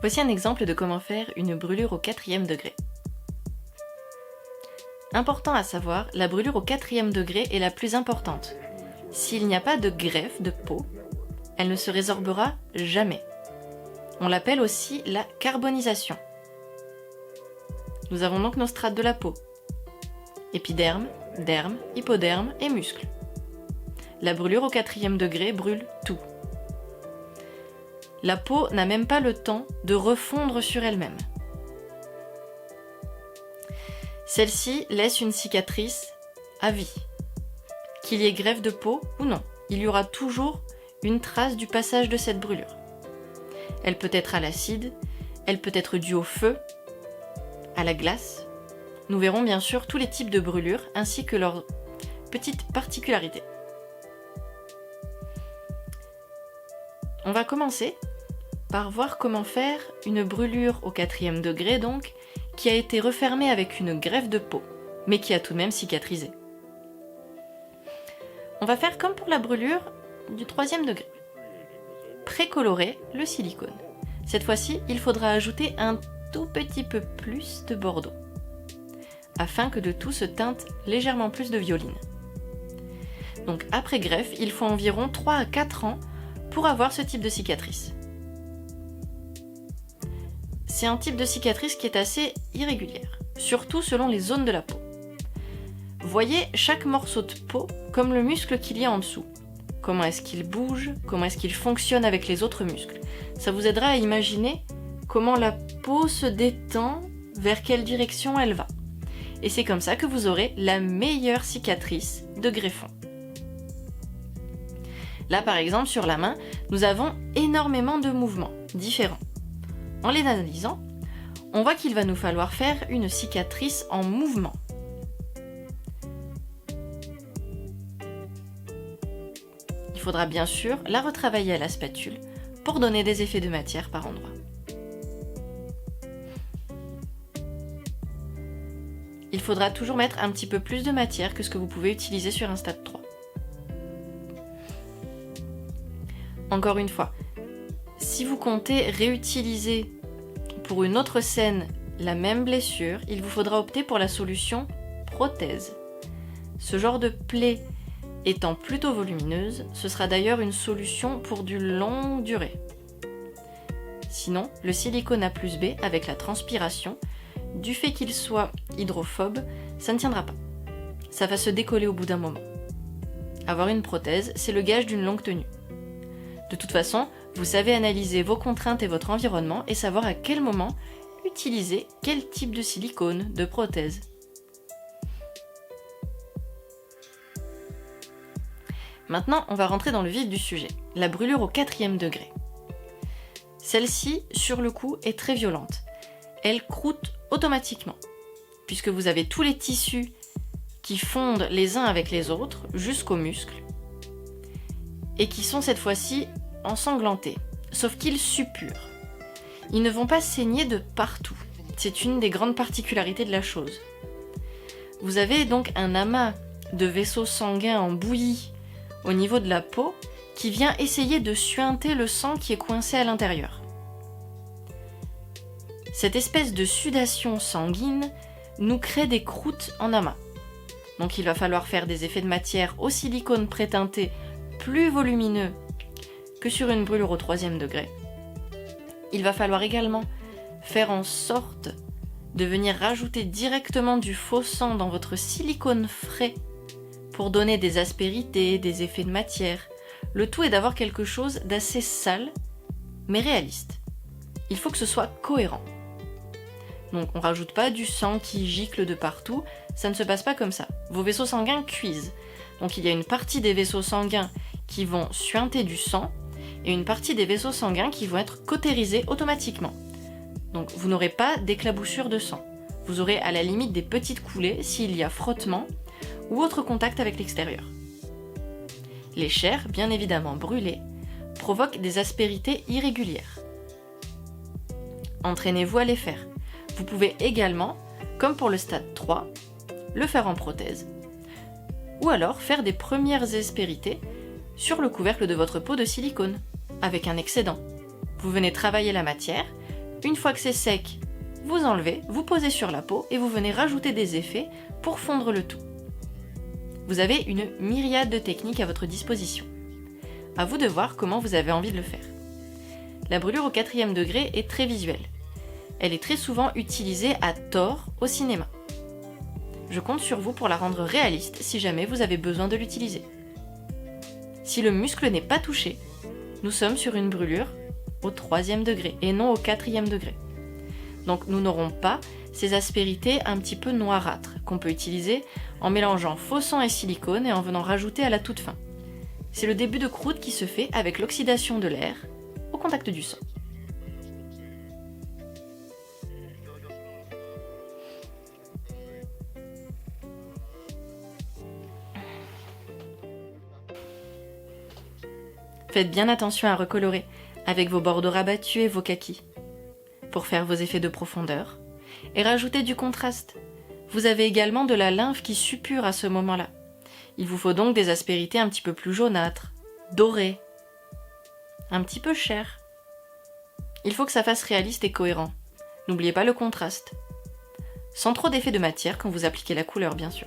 Voici un exemple de comment faire une brûlure au 4e degré. Important à savoir, la brûlure au 4e degré est la plus importante. S'il n'y a pas de greffe de peau, elle ne se résorbera jamais. On l'appelle aussi la carbonisation. Nous avons donc nos strates de la peau. Épiderme, derme, hypoderme et muscles. La brûlure au 4e degré brûle tout. La peau n'a même pas le temps de refondre sur elle-même. Celle-ci laisse une cicatrice à vie. Qu'il y ait greffe de peau ou non, il y aura toujours une trace du passage de cette brûlure. Elle peut être à l'acide, elle peut être due au feu, à la glace. Nous verrons bien sûr tous les types de brûlures ainsi que leurs petites particularités. On va commencer par voir comment faire une brûlure au 4e degré donc, qui a été refermée avec une greffe de peau, mais qui a tout de même cicatrisé. On va faire comme pour la brûlure du 3e degré. Précolorer le silicone. Cette fois-ci, il faudra ajouter un tout petit peu plus de bordeaux, afin que le tout se teinte légèrement plus de violine. Donc après greffe, il faut environ 3 à 4 ans pour avoir ce type de cicatrice. C'est un type de cicatrice qui est assez irrégulière, surtout selon les zones de la peau. Voyez chaque morceau de peau comme le muscle qu'il y a en dessous. Comment est-ce qu'il bouge, comment est-ce qu'il fonctionne avec les autres muscles. Ça vous aidera à imaginer comment la peau se détend, vers quelle direction elle va. Et c'est comme ça que vous aurez la meilleure cicatrice de greffon. Là par exemple sur la main, nous avons énormément de mouvements différents. En les analysant, on voit qu'il va nous falloir faire une cicatrice en mouvement. Il faudra bien sûr la retravailler à la spatule pour donner des effets de matière par endroit. Il faudra toujours mettre un petit peu plus de matière que ce que vous pouvez utiliser sur un stade 3. Encore une fois, si vous comptez réutiliser pour une autre scène la même blessure, il vous faudra opter pour la solution prothèse. Ce genre de plaie étant plutôt volumineuse, ce sera d'ailleurs une solution pour du longue durée. Sinon, le silicone A+B avec la transpiration, du fait qu'il soit hydrophobe, ça ne tiendra pas. Ça va se décoller au bout d'un moment. Avoir une prothèse, c'est le gage d'une longue tenue. De toute façon, vous savez analyser vos contraintes et votre environnement et savoir à quel moment utiliser quel type de silicone, de prothèse. Maintenant, on va rentrer dans le vif du sujet, la brûlure au 4e degré. Celle-ci, sur le coup, est très violente. Elle croûte automatiquement, puisque vous avez tous les tissus qui fondent les uns avec les autres jusqu'aux muscles, et qui sont cette fois-ci ensanglantés, sauf qu'ils suppurent. Ils ne vont pas saigner de partout. C'est une des grandes particularités de la chose. Vous avez donc un amas de vaisseaux sanguins en bouillie au niveau de la peau qui vient essayer de suinter le sang qui est coincé à l'intérieur. Cette espèce de sudation sanguine nous crée des croûtes en amas. Donc il va falloir faire des effets de matière au silicone pré-teinté plus volumineux que sur une brûlure au 3e degré. Il va falloir également faire en sorte de venir rajouter directement du faux sang dans votre silicone frais pour donner des aspérités, des effets de matière. Le tout est d'avoir quelque chose d'assez sale, mais réaliste. Il faut que ce soit cohérent. Donc on ne rajoute pas du sang qui gicle de partout, ça ne se passe pas comme ça. Vos vaisseaux sanguins cuisent. Donc il y a une partie des vaisseaux sanguins qui vont suinter du sang et une partie des vaisseaux sanguins qui vont être cautérisés automatiquement. Donc vous n'aurez pas d'éclaboussure de sang. Vous aurez à la limite des petites coulées s'il y a frottement ou autre contact avec l'extérieur. Les chairs, bien évidemment brûlées, provoquent des aspérités irrégulières. Entraînez-vous à les faire. Vous pouvez également, comme pour le stade 3, le faire en prothèse, ou alors faire des premières aspérités sur le couvercle de votre peau de silicone, avec un excédent. Vous venez travailler la matière, Une fois que c'est sec, vous enlevez, vous posez sur la peau et vous venez rajouter des effets pour fondre le tout. Vous avez une myriade de techniques à votre disposition. À vous de voir comment vous avez envie de le faire. La brûlure au 4e degré est très visuelle. Elle est très souvent utilisée à tort au cinéma. Je compte sur vous pour la rendre réaliste si jamais vous avez besoin de l'utiliser. Si le muscle n'est pas touché, nous sommes sur une brûlure au 3e degré et non au 4e degré. Donc nous n'aurons pas ces aspérités un petit peu noirâtres qu'on peut utiliser en mélangeant faux sang et silicone et en venant rajouter à la toute fin. C'est le début de croûte qui se fait avec l'oxydation de l'air au contact du sang. Faites bien attention à recolorer avec vos bordeaux rabattus et vos kakis pour faire vos effets de profondeur et rajouter du contraste. Vous avez également de la lymphe qui suppure à ce moment-là. Il vous faut donc des aspérités un petit peu plus jaunâtres, dorées, un petit peu chères. Il faut que ça fasse réaliste et cohérent. N'oubliez pas le contraste. Sans trop d'effet de matière quand vous appliquez la couleur, bien sûr.